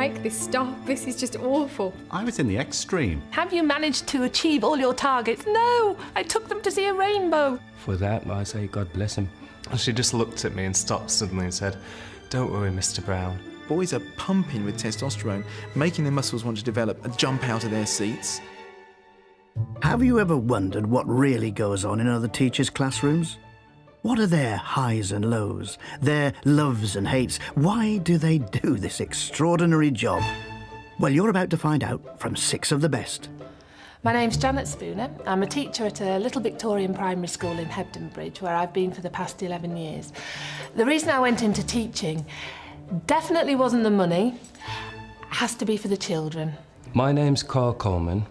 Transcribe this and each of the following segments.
make this stop? This is just awful. I was in the extreme. Have you managed to achieve all your targets? No, I took them to see a rainbow. For that, I say God bless him. And she just looked at me and stopped suddenly and said, "Don't worry, Mr. Brown." Boys are pumping with testosterone, making their muscles want to develop and jump out of their seats. Have you ever wondered what really goes on in other teachers' classrooms? What are their highs and lows, their loves and hates? Why do they do this extraordinary job? Well, you're about to find out from 6 of the best. My name's Janet Spooner. I'm a teacher at a little Victorian primary school in Hebden Bridge, where I've been for the past 11 years. The reason I went into teaching definitely wasn't the money. It has to be for the children. My name's Carl Coleman.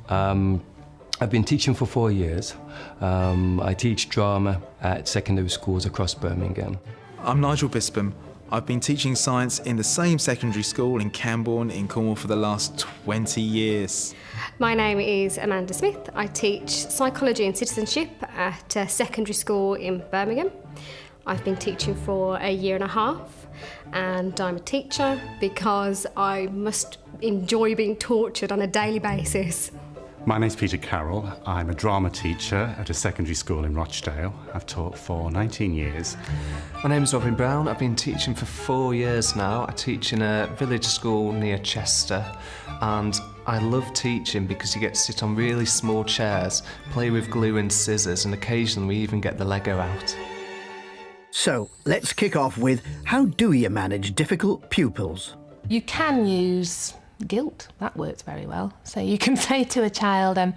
I've been teaching for 4 years. I teach drama at secondary schools across Birmingham. I'm Nigel Bispham. I've been teaching science in the same secondary school in Camborne in Cornwall for the last 20 years. My name is Amanda Smith. I teach psychology and citizenship at a secondary school in Birmingham. I've been teaching for a year and a half, and I'm a teacher because I must enjoy being tortured on a daily basis. My name's Peter Carroll. I'm a drama teacher at a secondary school in Rochdale. I've taught for 19 years. My name's Robin Brown. I've been teaching for 4 years now. I teach in a village school near Chester, and I love teaching because you get to sit on really small chairs, play with glue and scissors, and occasionally we even get the Lego out. So, let's kick off with, how do you manage difficult pupils? You can use guilt. That works very well. So you can say to a child, I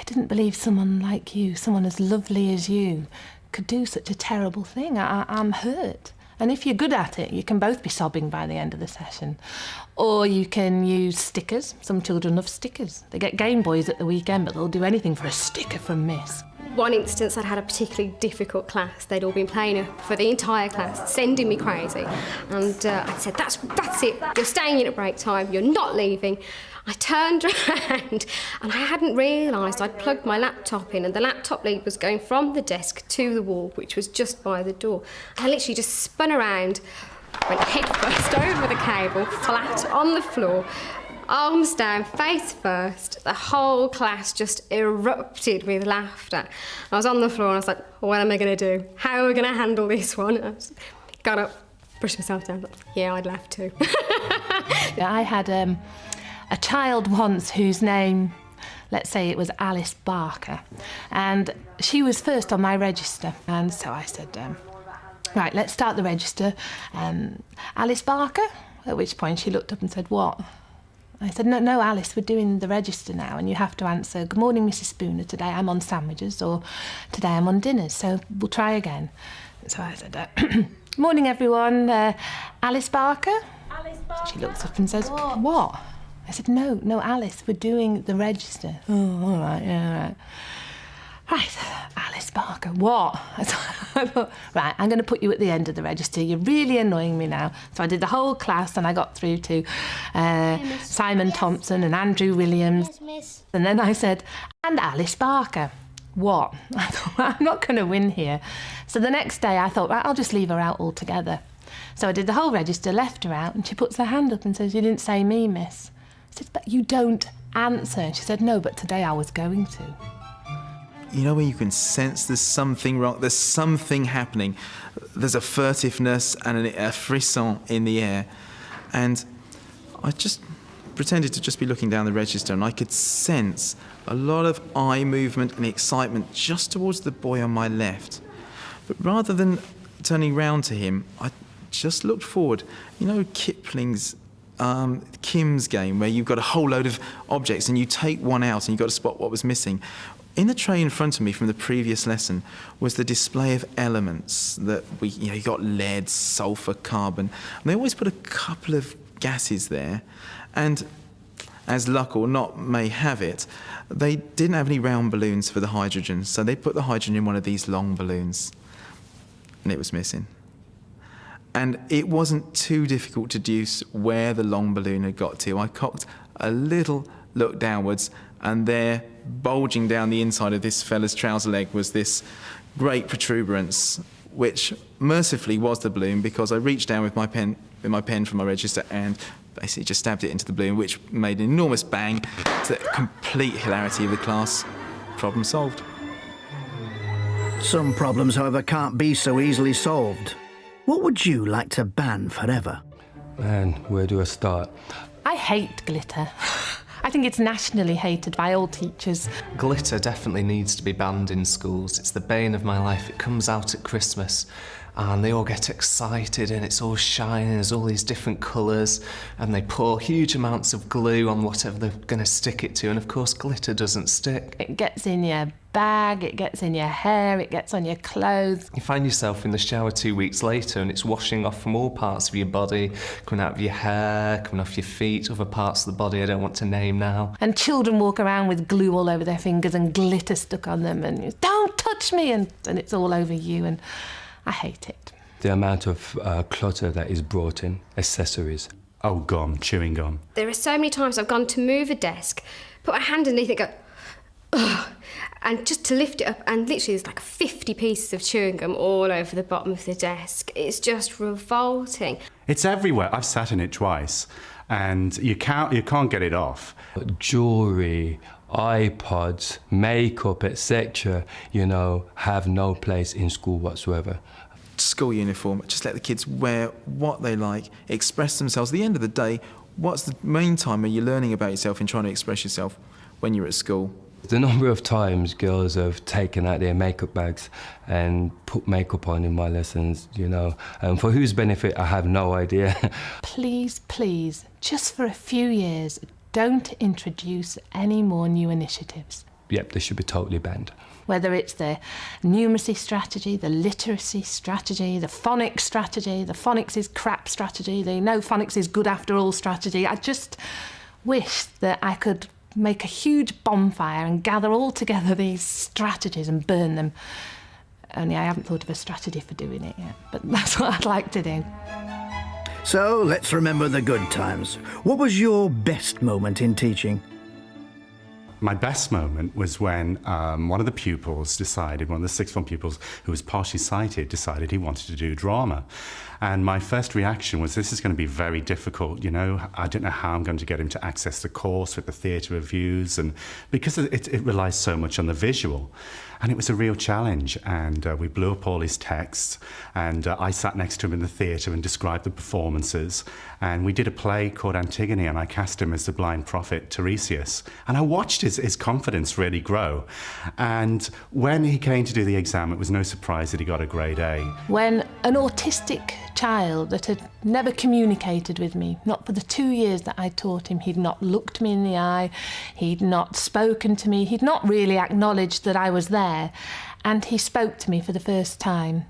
didn't believe someone like you, someone as lovely as you, could do such a terrible thing. I'm hurt. And if you're good at it, you can both be sobbing by the end of the session. Or you can use stickers. Some children love stickers. They get Game Boys at the weekend, but they'll do anything for a sticker from Miss. One instance, I'd had a particularly difficult class. They'd all been playing for the entire class, sending me crazy. And I said, that's it, you're staying in at break time, you're not leaving. I turned around and I hadn't realised I'd plugged my laptop in, and the laptop lead was going from the desk to the wall, which was just by the door. I literally just spun around, went head first over the cable, flat on the floor, arms down, face first. The whole class just erupted with laughter. I was on the floor and I was like, what am I going to do? How are we going to handle this one? I got up, brushed myself down. Yeah, I'd laugh too. I had a child once whose name, let's say it was Alice Barker, and she was first on my register. And so I said, right, let's start the register. Alice Barker? At which point she looked up and said, what? I said, no, Alice, we're doing the register now, and you have to answer, good morning, Mrs. Spooner, today I'm on sandwiches, or today I'm on dinners, so we'll try again. So I said, morning, everyone, Alice Barker? Alice Barker. So she looks up and says, what? I said, no, Alice, we're doing the register. Oh, all right, yeah, all right. Right, Alice Barker, what? I thought, right, I'm going to put you at the end of the register. You're really annoying me now. So I did the whole class and I got through to Simon Thompson and Andrew Williams. Yes, miss. And then I said, and Alice Barker. What? I thought, I'm not going to win here. So the next day I thought, right, I'll just leave her out altogether. So I did the whole register, left her out, and she puts her hand up and says, you didn't say me, miss. I said, but you don't answer. And she said, no, but today I was going to. You know when you can sense there's something wrong, there's something happening. There's a furtiveness and a frisson in the air. And I just pretended to just be looking down the register, and I could sense a lot of eye movement and excitement just towards the boy on my left. But rather than turning round to him, I just looked forward. You know Kipling's Kim's game, where you've got a whole load of objects and you take one out and you've got to spot what was missing. In the tray in front of me from the previous lesson was the display of elements that you got lead, sulphur, carbon. And they always put a couple of gases there. And as luck or not may have it, they didn't have any round balloons for the hydrogen. So they put the hydrogen in one of these long balloons. And it was missing. And it wasn't too difficult to deduce where the long balloon had got to. I cocked a little look downwards, and there, bulging down the inside of this fella's trouser leg, was this great protuberance, which mercifully was the balloon, because I reached down with my pen from my register and basically just stabbed it into the balloon, which made an enormous bang to the complete hilarity of the class. Problem solved. Some problems, however, can't be so easily solved. What would you like to ban forever? Man, where do I start? I hate glitter. I think it's nationally hated by all teachers. Glitter definitely needs to be banned in schools. It's the bane of my life. It comes out at Christmas and they all get excited and it's all shining, there's all these different colours, and they pour huge amounts of glue on whatever they're going to stick it to, and of course glitter doesn't stick. It gets in your bag, it gets in your hair, it gets on your clothes. You find yourself in the shower 2 weeks later and it's washing off from all parts of your body, coming out of your hair, coming off your feet, other parts of the body I don't want to name now. And children walk around with glue all over their fingers and glitter stuck on them, and don't touch me, and it's all over you, and I hate it. The amount of clutter that is brought in, accessories. Oh, gum, chewing gum. There are so many times I've gone to move a desk, put my hand underneath it, go, ugh, and just to lift it up, and literally there's like 50 pieces of chewing gum all over the bottom of the desk. It's just revolting. It's everywhere. I've sat in it twice, and you can't get it off. Jewellery, iPods, makeup, etc., have no place in school whatsoever. School uniform, just let the kids wear what they like, express themselves. At the end of the day, what's the main time are you learning about yourself and trying to express yourself when you're at school? The number of times girls have taken out their makeup bags and put makeup on in my lessons, and for whose benefit, I have no idea. Please, please, just for a few years, don't introduce any more new initiatives. Yep, they should be totally banned. Whether it's the numeracy strategy, the literacy strategy, the phonics strategy, the phonics is crap strategy, the no phonics is good after all strategy. I just wish that I could make a huge bonfire and gather all together these strategies and burn them. Only I haven't thought of a strategy for doing it yet, but that's what I'd like to do. So let's remember the good times. What was your best moment in teaching? My best moment was when one of the pupils decided, one of the sixth form pupils who was partially sighted, decided he wanted to do drama. And my first reaction was, this is going to be very difficult, I don't know how I'm going to get him to access the course with the theatre reviews, and because it relies so much on the visual. And it was a real challenge, and we blew up all his texts, and I sat next to him in the theatre and described the performances, and we did a play called Antigone, and I cast him as the blind prophet Tiresias, and I watched his confidence really grow. And when he came to do the exam, it was no surprise that he got a grade A. When an autistic child that had never communicated with me, not for the 2 years that I taught him, he'd not looked me in the eye, he'd not spoken to me, he'd not really acknowledged that I was there, and he spoke to me for the first time.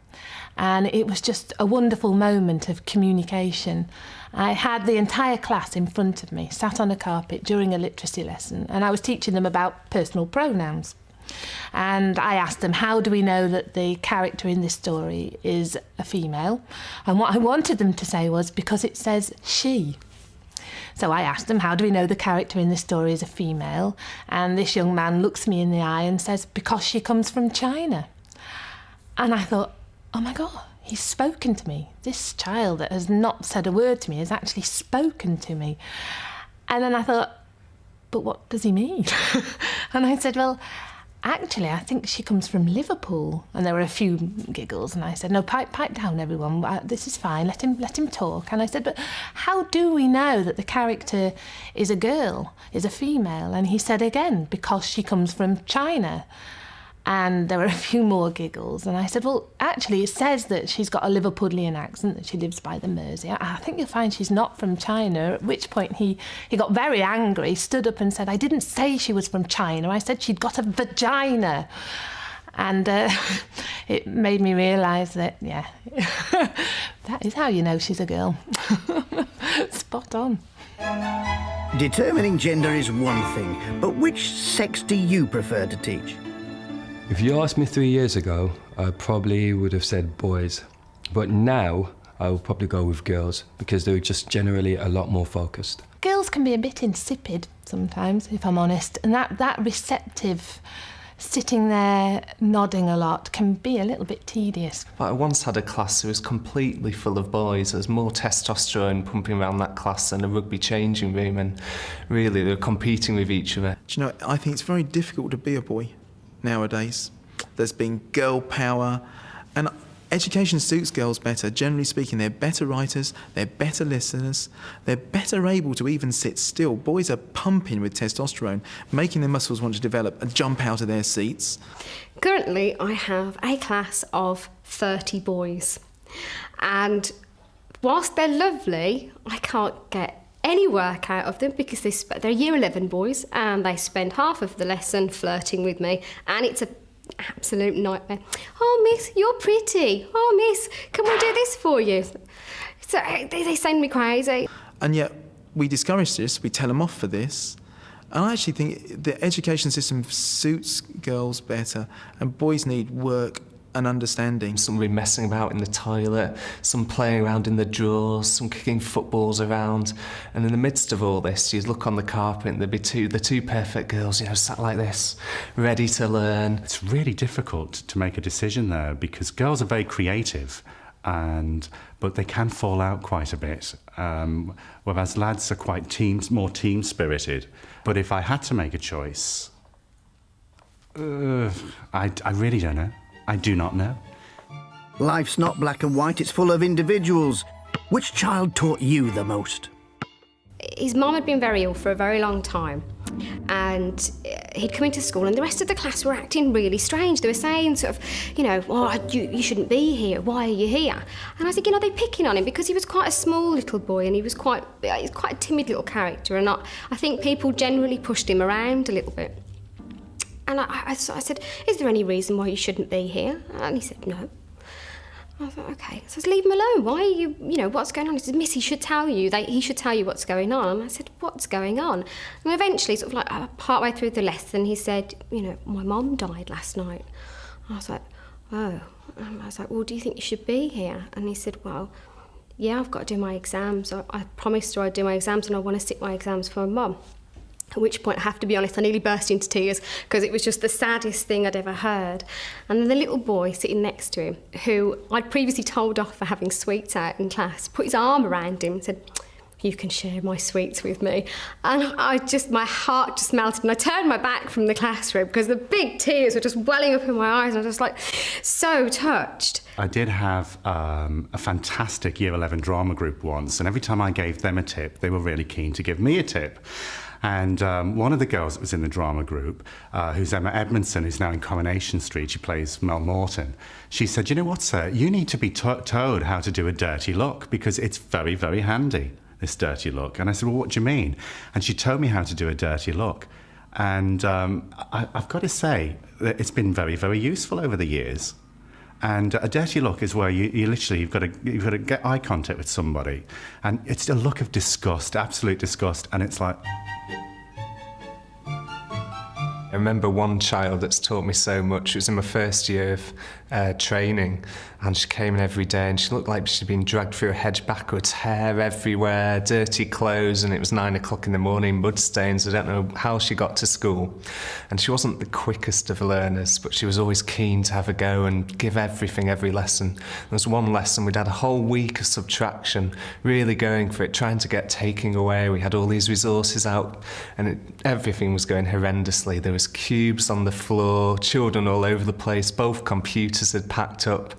And it was just a wonderful moment of communication. I had the entire class in front of me, sat on a carpet during a literacy lesson, and I was teaching them about personal pronouns. And I asked them, how do we know that the character in this story is a female? And what I wanted them to say was, because it says she. So I asked them, how do we know the character in this story is a female? And this young man looks me in the eye and says, because she comes from China. And I thought, oh my God, he's spoken to me. This child that has not said a word to me has actually spoken to me. And then I thought, but what does he mean? And I said, well, actually, I think she comes from Liverpool. And there were a few giggles, and I said, no, pipe down, everyone. This is fine. Let him talk. And I said, but how do we know that the character is a girl, is a female? And he said again, because she comes from China. And there were a few more giggles. And I said, well, actually, it says that she's got a Liverpudlian accent, that she lives by the Mersey. I think you'll find she's not from China, at which point he got very angry, stood up and said, I didn't say she was from China. I said she'd got a vagina. And it made me realise that, yeah, that is how you know she's a girl. Spot on. Determining gender is one thing, but which sex do you prefer to teach? If you asked me 3 years ago, I probably would have said boys. But now, I would probably go with girls, because they're just generally a lot more focused. Girls can be a bit insipid sometimes, if I'm honest, and that receptive sitting there nodding a lot can be a little bit tedious. But I once had a class who was completely full of boys. There was more testosterone pumping around that class than a rugby changing room, and really they were competing with each other. Do you know, I think it's very difficult to be a boy nowadays. There's been girl power, and education suits girls better. Generally speaking, they're better writers, they're better listeners, they're better able to even sit still. Boys are pumping with testosterone, making their muscles want to develop and jump out of their seats. Currently, I have a class of 30 boys. And whilst they're lovely, I can't get any work out of them because they're year 11 boys and they spend half of the lesson flirting with me, and it's an absolute nightmare. Oh, miss, you're pretty. Oh, miss, can we do this for you? So they send me crazy. And yet we discourage this, we tell them off for this. And I actually think the education system suits girls better, and boys need work and understanding. Some be messing about in the toilet, some playing around in the drawers, some kicking footballs around. And in the midst of all this, you'd look on the carpet and there'd be the two perfect girls, sat like this, ready to learn. It's really difficult to make a decision there because girls are very creative, but they can fall out quite a bit, whereas lads are quite more team-spirited. But if I had to make a choice, I really don't know. I do not know. Life's not black and white, it's full of individuals. Which child taught you the most? His mum had been very ill for a very long time, and he'd come into school and the rest of the class were acting really strange. They were saying sort of, you shouldn't be here, why are you here? And I was thinking, are they picking on him? Because he was quite a small little boy and he's quite a timid little character, and I think people generally pushed him around a little bit. And I said, is there any reason why you shouldn't be here? And he said, no. I thought, okay. So I said, leave him alone. Why are you, what's going on? He said, miss, he should tell you what's going on. And I said, what's going on? And eventually, sort of like partway through the lesson, he said, my mum died last night. And I was like, oh. And I was like, well, do you think you should be here? And he said, well, yeah, I've got to do my exams. I promised her I'd do my exams and I want to sit my exams for my mum. At which point, I have to be honest, I nearly burst into tears because it was just the saddest thing I'd ever heard. And then the little boy sitting next to him, who I'd previously told off for having sweets out in class, put his arm around him and said, you can share my sweets with me. And my heart just melted, and I turned my back from the classroom because the big tears were just welling up in my eyes, and I was just so touched. I did have a fantastic Year 11 drama group once, and every time I gave them a tip, they were really keen to give me a tip. And one of the girls that was in the drama group, who's Emma Edmondson, who's now in Coronation Street, she plays Mel Morton, she said, you know what, sir, you need to be told how to do a dirty look because it's very, very handy, this dirty look. And I said, well, what do you mean? And she told me how to do a dirty look. And I've got to say that it's been very, very useful over the years. And a dirty look is where you've got to get eye contact with somebody, and it's a look of disgust, absolute disgust, and it's like. I remember one child that's taught me so much. It was in my first year of training, and she came in every day and she looked like she'd been dragged through a hedge backwards, hair everywhere, dirty clothes, and it was 9 o'clock in the morning, mud stains. I don't know how she got to school. And she wasn't the quickest of learners, but she was always keen to have a go and give everything every lesson. There was one lesson, we'd had a whole week of subtraction, really going for it, trying to get taking away. We had all these resources out, and everything was going horrendously. There was cubes on the floor, children all over the place, both computers had packed up.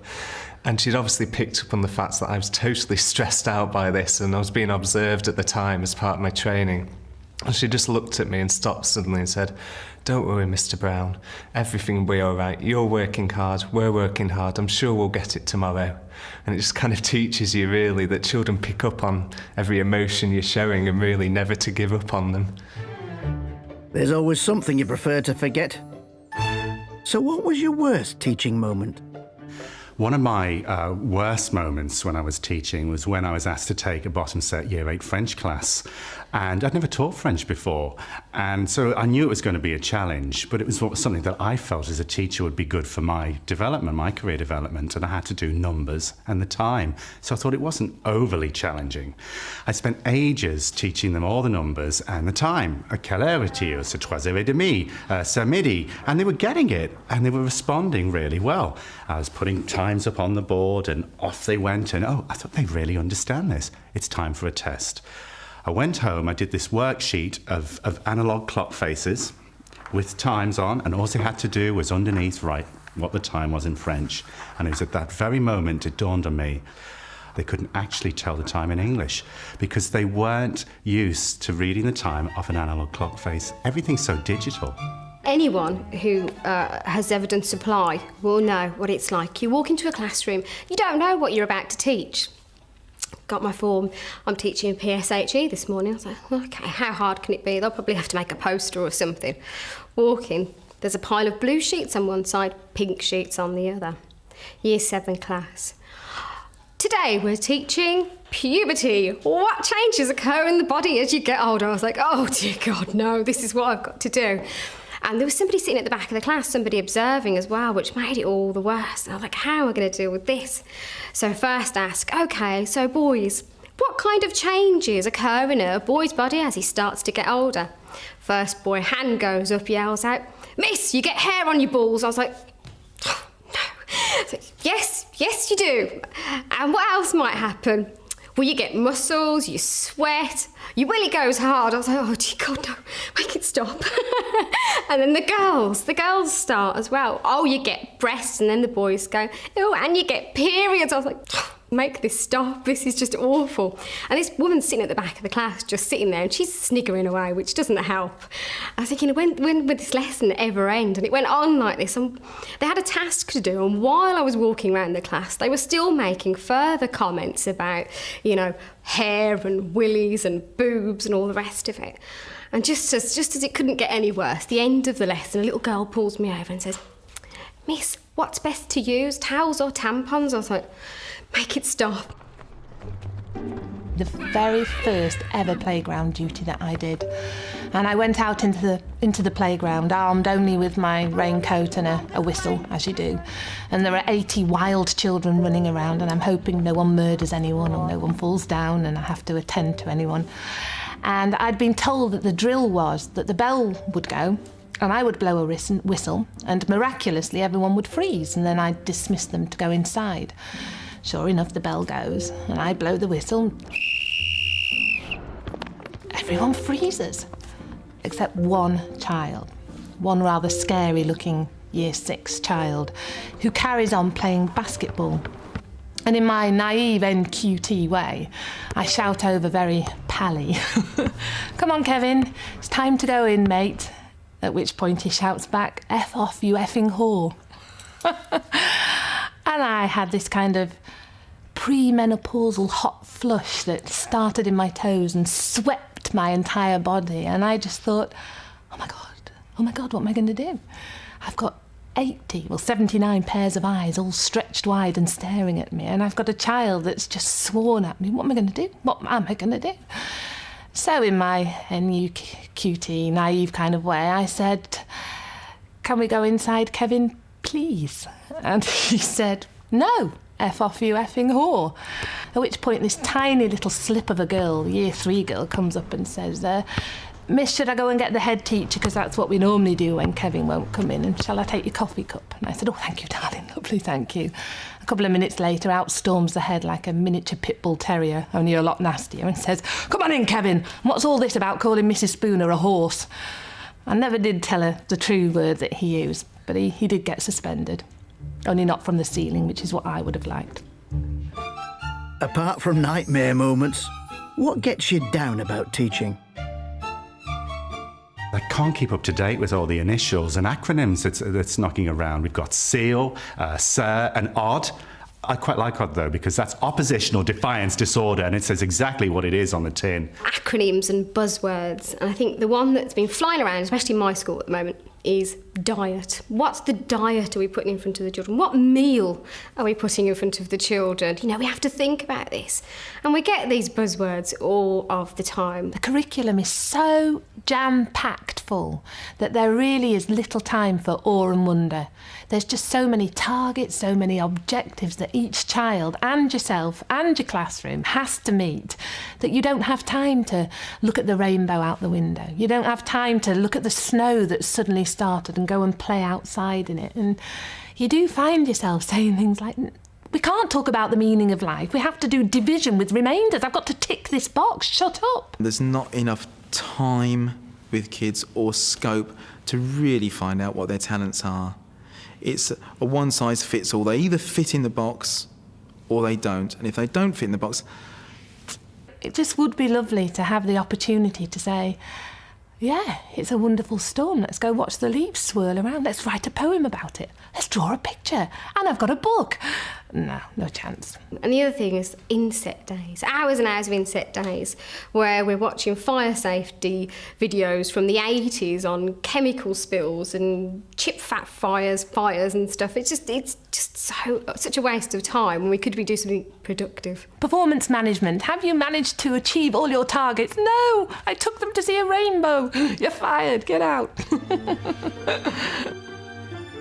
And she'd obviously picked up on the fact that I was totally stressed out by this, and I was being observed at the time as part of my training. And she just looked at me and stopped suddenly and said, don't worry, Mr. Brown, everything will be all right. You're working hard, we're working hard, I'm sure we'll get it tomorrow. And it just kind of teaches you really that children pick up on every emotion you're showing and really never to give up on them. There's always something you prefer to forget. So what was your worst teaching moment? One of my worst moments when I was teaching was when I was asked to take a bottom set Year 8 French class. And I'd never taught French before. And so I knew it was going to be a challenge, but it was something that I felt as a teacher would be good for my development, my career development. And I had to do numbers and the time. So I thought it wasn't overly challenging. I spent ages teaching them all the numbers and the time. Quelle heure est-il? C'est 3h30, c'est midi. And they were getting it and they were responding really well. I was putting times up on the board and off they went. And I thought they really understand this. It's time for a test. I went home, I did this worksheet of analogue clock faces with times on, and all they had to do was underneath write what the time was in French. And it was at that very moment it dawned on me they couldn't actually tell the time in English because they weren't used to reading the time off an analogue clock face. Everything's so digital. Anyone who has ever done supply will know what it's like. You walk into a classroom, you don't know what you're about to teach. Got my form, I'm teaching PSHE this morning. I was like, okay, how hard can it be? They'll probably have to make a poster or something. Walking, there's a pile of blue sheets on one side, pink sheets on the other. Year 7 class. Today we're teaching puberty. What changes occur in the body as you get older? I was like, oh dear God, no, this is what I've got to do. And there was somebody sitting at the back of the class, somebody observing as well, which made it all the worse. And I was like, how am I going to deal with this? So first ask, okay, so boys, what kind of changes occur in a boy's body as he starts to get older? First boy, hand goes up, yells out, Miss, you get hair on your balls. I was like, oh, no. So, yes, you do. And what else might happen? Well, you get muscles, you sweat, your willy goes hard. I was like, oh, dear God, no, make it stop. And then the girls start as well. Oh, you get breasts, and then the boys go, oh, and you get periods. I was like, oh, make this stop, this is just awful. And this woman's sitting at the back of the class, just sitting there, and she's sniggering away, which doesn't help. I was thinking, when would this lesson ever end? And it went on like this, and they had a task to do, and while I was walking around the class, they were still making further comments about, hair and willies and boobs and all the rest of it. And just as it couldn't get any worse, the end of the lesson, a little girl pulls me over and says, Miss, what's best to use, towels or tampons? I was like, make it stop. The very first ever playground duty that I did. And I went out into the playground, armed only with my raincoat and a whistle, as you do. And there are 80 wild children running around, and I'm hoping no one murders anyone or no one falls down and I have to attend to anyone. And I'd been told that the drill was that the bell would go, and I would blow a whistle, and miraculously everyone would freeze, and then I'd dismiss them to go inside. Sure enough, the bell goes, and I blow the whistle. Everyone freezes, except one child, one rather scary-looking Year 6 child, who carries on playing basketball. And in my naive NQT way, I shout over very pally, come on, Kevin, it's time to go in, mate. At which point he shouts back, F off, you effing whore. And I had this kind of premenopausal hot flush that started in my toes and swept my entire body. And I just thought, oh my God, what am I going to do? I've got 79 pairs of eyes all stretched wide and staring at me, and I've got a child that's just sworn at me. What am I going to do? What am I going to do? So in my NUQT naive kind of way, I said, can we go inside, Kevin, please? And he said, no, F off, you effing whore. At which point this tiny little slip of a girl, Year 3 girl, comes up and says, Miss, should I go and get the head teacher, because that's what we normally do when Kevin won't come in, and shall I take your coffee cup? And I said, oh, thank you, darling, lovely, thank you. A couple of minutes later, out storms the head like a miniature pit bull terrier, only a lot nastier, and says, come on in, Kevin, what's all this about calling Mrs. Spooner a horse? I never did tell her the true word that he used, but he did get suspended. Only not from the ceiling, which is what I would have liked. Apart from nightmare moments, what gets you down about teaching? I can't keep up to date with all the initials and acronyms that's knocking around. We've got SEAL, SIR, and ODD. I quite like ODD, though, because that's oppositional defiance disorder, and it says exactly what it is on the tin. Acronyms and buzzwords, and I think the one that's been flying around, especially in my school at the moment, is diet. What's the diet are we putting in front of the children? What meal are we putting in front of the children? You know, we have to think about this. And we get these buzzwords all of the time. The curriculum is so jam-packed full that there really is little time for awe and wonder. There's just so many targets, so many objectives that each child and yourself and your classroom has to meet that you don't have time to look at the rainbow out the window. You don't have time to look at the snow that's suddenly started and go and play outside in it. And you do find yourself saying things like, we can't talk about the meaning of life. We have to do division with remainders. I've got to tick this box. Shut up. There's not enough time with kids or scope to really find out what their talents are. It's a one-size-fits-all. They either fit in the box or they don't. And if they don't fit in the box... It just would be lovely to have the opportunity to say, yeah, it's a wonderful storm. Let's go watch the leaves swirl around. Let's write a poem about it. Let's draw a picture. And I've got a book. No chance. And the other thing is inset days, hours and hours of inset days, where we're watching fire safety videos from the 80s on chemical spills and chip fat fires and stuff. It's just such a waste of time when we could be doing something productive. Performance management. Have you managed to achieve all your targets? No, I took them to see a rainbow. You're fired. Get out.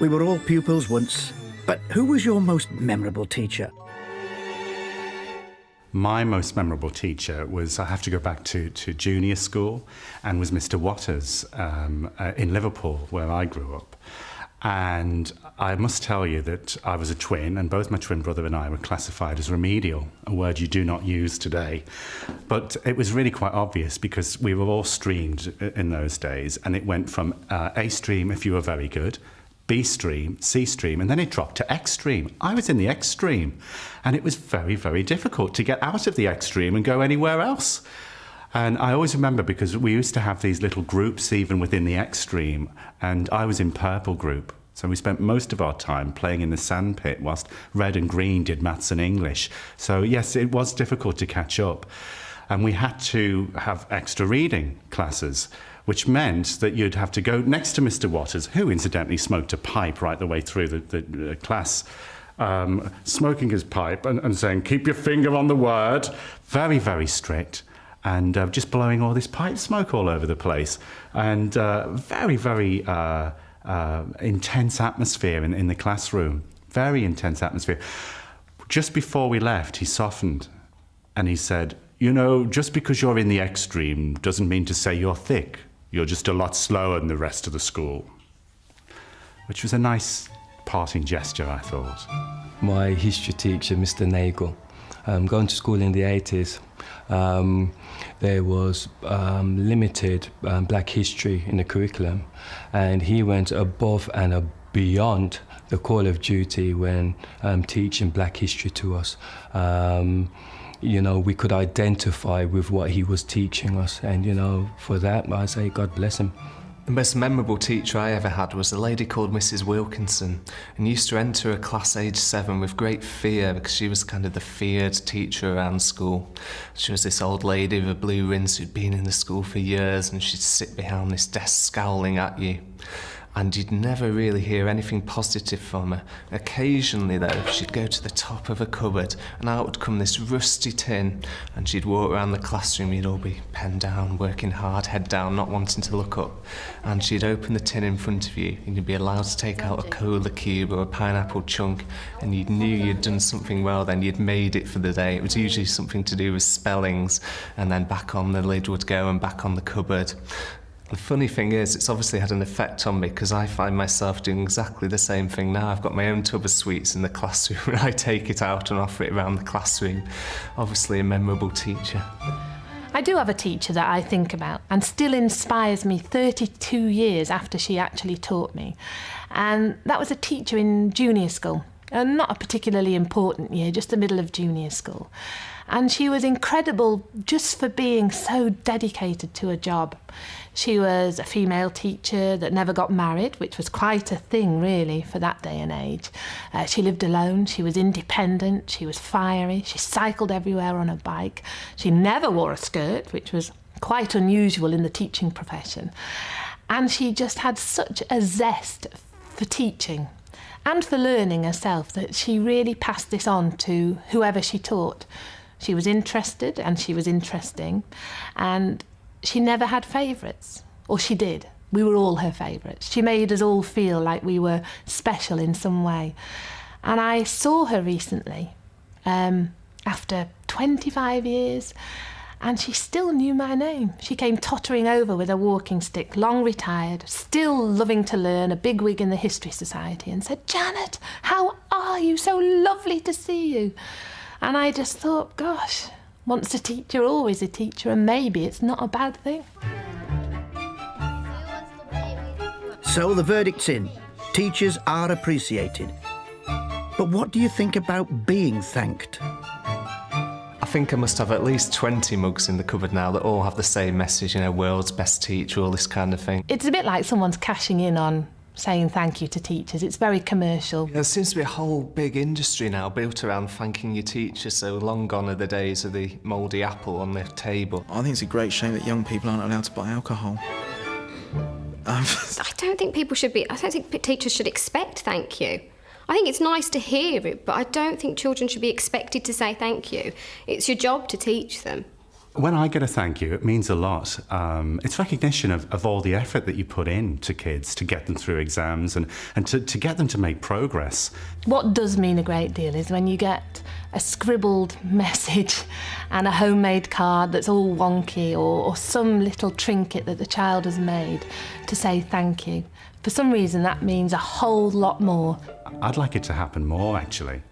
We were all pupils once, but who was your most memorable teacher? My most memorable teacher was, I have to go back to junior school, and was Mr. Waters in Liverpool, where I grew up. And I must tell you that I was a twin, and both my twin brother and I were classified as remedial, a word you do not use today. But it was really quite obvious because we were all streamed in those days, and it went from A stream if you were very good, B stream, C stream, and then it dropped to X stream. I was in the X stream, and it was very, very difficult to get out of the X stream and go anywhere else. And I always remember, because we used to have these little groups even within the X stream, and I was in purple group. So we spent most of our time playing in the sandpit whilst red and green did maths and English. So yes, it was difficult to catch up. And we had to have extra reading classes, which meant that you'd have to go next to Mr. Waters, who incidentally smoked a pipe right the way through the class, smoking his pipe and saying, keep your finger on the word, very, very strict, and just blowing all this pipe smoke all over the place. And very, very intense atmosphere in the classroom, very intense atmosphere. Just before we left, he softened and he said, you know, just because you're in the X stream doesn't mean to say you're thick. You're just a lot slower than the rest of the school. Which was a nice parting gesture, I thought. My history teacher, Mr. Nagel, going to school in the 80s, there was limited black history in the curriculum, and he went above and beyond the call of duty when teaching black history to us. You know, we could identify with what he was teaching us, and, you know, for that, I say God bless him. The most memorable teacher I ever had was a lady called Mrs. Wilkinson, and used to enter a class age 7 with great fear because she was kind of the feared teacher around school. She was this old lady with a blue rinse who'd been in the school for years, and she'd sit behind this desk scowling at you. And you'd never really hear anything positive from her. Occasionally, though, she'd go to the top of a cupboard, and out would come this rusty tin, and she'd walk around the classroom. You'd all be pen down, working hard, head down, not wanting to look up. And she'd open the tin in front of you, and you'd be allowed to take out a cola cube or a pineapple chunk, and you knew you'd done something well then, you'd made it for the day. It was usually something to do with spellings, and then back on the lid would go and back on the cupboard. The funny thing is, it's obviously had an effect on me, because I find myself doing exactly the same thing now. I've got my own tub of sweets in the classroom, and I take it out and offer it around the classroom. Obviously a memorable teacher. I do have a teacher that I think about and still inspires me 32 years after she actually taught me. And that was a teacher in junior school. Not a particularly important year, just the middle of junior school. And she was incredible just for being so dedicated to a job. She was a female teacher that never got married, which was quite a thing, really, for that day and age. She lived alone, she was independent, she was fiery, she cycled everywhere on a bike. She never wore a skirt, which was quite unusual in the teaching profession. And she just had such a zest for teaching and for learning herself that she really passed this on to whoever she taught. She was interested and she was interesting, and she never had favourites, or she did. We were all her favourites. She made us all feel like we were special in some way. And I saw her recently, after 25 years, and she still knew my name. She came tottering over with a walking stick, long retired, still loving to learn, a bigwig in the History Society, and said, "Janet, how are you? So lovely to see you." And I just thought, gosh, once a teacher, always a teacher, and maybe it's not a bad thing. So the verdict's in. Teachers are appreciated. But what do you think about being thanked? I think I must have at least 20 mugs in the cupboard now that all have the same message, you know, world's best teacher, all this kind of thing. It's a bit like someone's cashing in on saying thank you to teachers. It's very commercial. There seems to be a whole big industry now built around thanking your teacher, so long gone are the days of the mouldy apple on the table. I think it's a great shame that young people aren't allowed to buy alcohol. I don't think teachers should expect thank you. I think it's nice to hear it, but I don't think children should be expected to say thank you. It's your job to teach them. When I get a thank you, it means a lot. It's recognition of all the effort that you put in to kids to get them through exams and to get them to make progress. What does mean a great deal is when you get a scribbled message and a homemade card that's all wonky, or some little trinket that the child has made to say thank you. For some reason, that means a whole lot more. I'd like it to happen more, actually.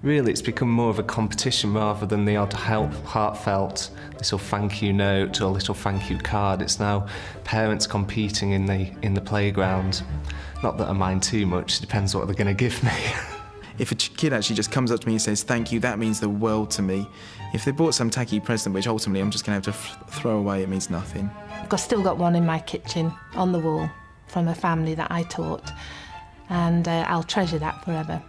Really, it's become more of a competition rather than the odd heartfelt little thank you note or little thank you card. It's now parents competing in the playground. Not that I mind too much, it depends what they're going to give me. If a kid actually just comes up to me and says thank you, that means the world to me. If they bought some tacky present, which ultimately I'm just going to have to throw away, it means nothing. I've still got one in my kitchen on the wall from a family that I taught, and I'll treasure that forever.